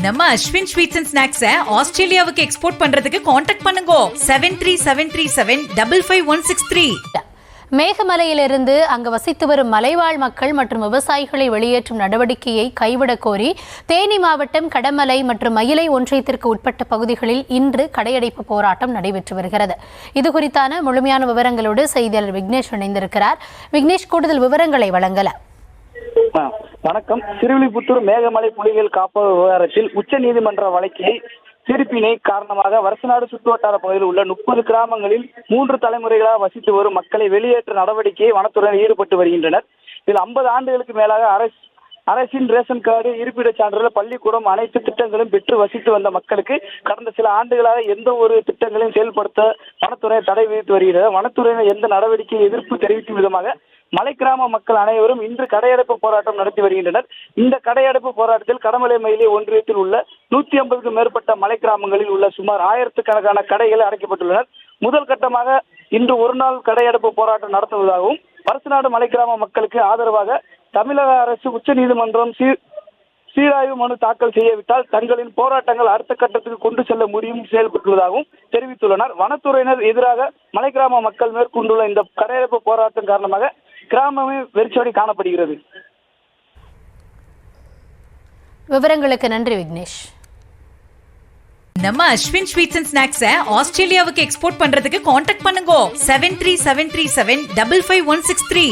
நம்ம Ashwin sweets and ஸ்நாக்ஸை ஆஸ்திரேலியாவுக்கு export பண்றதுக்கு காண்டாக்ட் பண்ணுங்க 7373755163. மேகமலையிலிருந்து அங்கு வசித்து வரும் மலைவாழ் மக்கள் மற்றும் விவசாயிகளை வெளியேற்றும் நடவடிக்கையை கைவிடக் கோரி தேனி மாவட்டம் கடமலை மற்றும் மயிலை ஒன்றியத்திற்கு உட்பட்ட பகுதிகளில் இன்று கடையடைப்பு போராட்டம் நடைபெற்று வருகிறது. இதுகுறித்தான முழுமையான விவரங்களோடு செய்தியாளர் விக்னேஷ் இணைந்திருக்கிறார். விக்னேஷ், கூடுதல் விவரங்களை வழங்கலாம். வணக்கம். திருவில்லிபுத்தூர் மேகமலை புலிகள் காப்பக விவகாரத்தில் உச்ச நீதிமன்ற வழக்கை தீர்ப்பினை காரணமாக வருசநாடு சுற்றுவட்டார பகுதியில் உள்ள 30 கிராமங்களில் 3 தலைமுறைகளாக வசித்து வரும் மக்களை வெளியேற்ற நடவடிக்கையை வனத்துறையினர் ஈடுபட்டு வருகின்றனர். இதில் 50 ஆண்டுகளுக்கு மேலாக அரசின் ரேஷன் கார்டு, இருப்பிடச் சான்றிதழ், பள்ளிக்கூடம் அனைத்து திட்டங்களும் பெற்று வசித்து வந்த மக்களுக்கு கடந்த சில ஆண்டுகளாக எந்த ஒரு திட்டங்களையும் செயல்படுத்த வனத்துறை தடை விதித்து வருகிறது. வனத்துறையினர் எந்த நடவடிக்கையை எதிர்ப்பு தெரிவிக்கும் விதமாக மலை கிராம மக்கள் அனைவரும் இன்று கடையடைப்பு போராட்டம் நடத்தி வருகின்றனர். இந்த கடையடைப்பு போராட்டத்தில் கடமலை மயிலை ஒன்றியத்தில் உள்ள 150க்கும் மேற்பட்ட மலை கிராமங்களில் உள்ள சுமார் 1000கணக்கான கடைகள் அடைக்கப்பட்டுள்ளனர். முதல் கட்டமாக இன்று ஒரு நாள் கடையடைப்பு போராட்டம் நடத்துவதாகவும் வருசநாடு மலை கிராம மக்களுக்கு ஆதரவாக தமிழக அரசு உச்ச நீதிமன்றம் சீராய்வு மனு தாக்கல் செய்யவிட்டால் தங்களின் போராட்டங்கள் அடுத்த கட்டத்துக்கு கொண்டு செல்ல முடியும் செயல்பட்டுள்ளதாகவும் தெரிவித்துள்ளனர். வனத்துறையினர் எதிராக மலை கிராம மக்கள் மேற்கொண்டுள்ள இந்த கடையடைப்பு போராட்டம் காரணமாக கிராமமே வெறிச்சோடி காணப்படுகிறது. விவரங்களுக்கு நன்றி விக்னேஷ். நம்ம அஸ்வின் ஸ்வீட்ஸ் அண்ட் ஸ்நாக்ஸை ஆஸ்திரேலியாவுக்கு எக்ஸ்போர்ட் பண்றதுக்கு காண்டாக்ட் பண்ணுங்க 7373755163.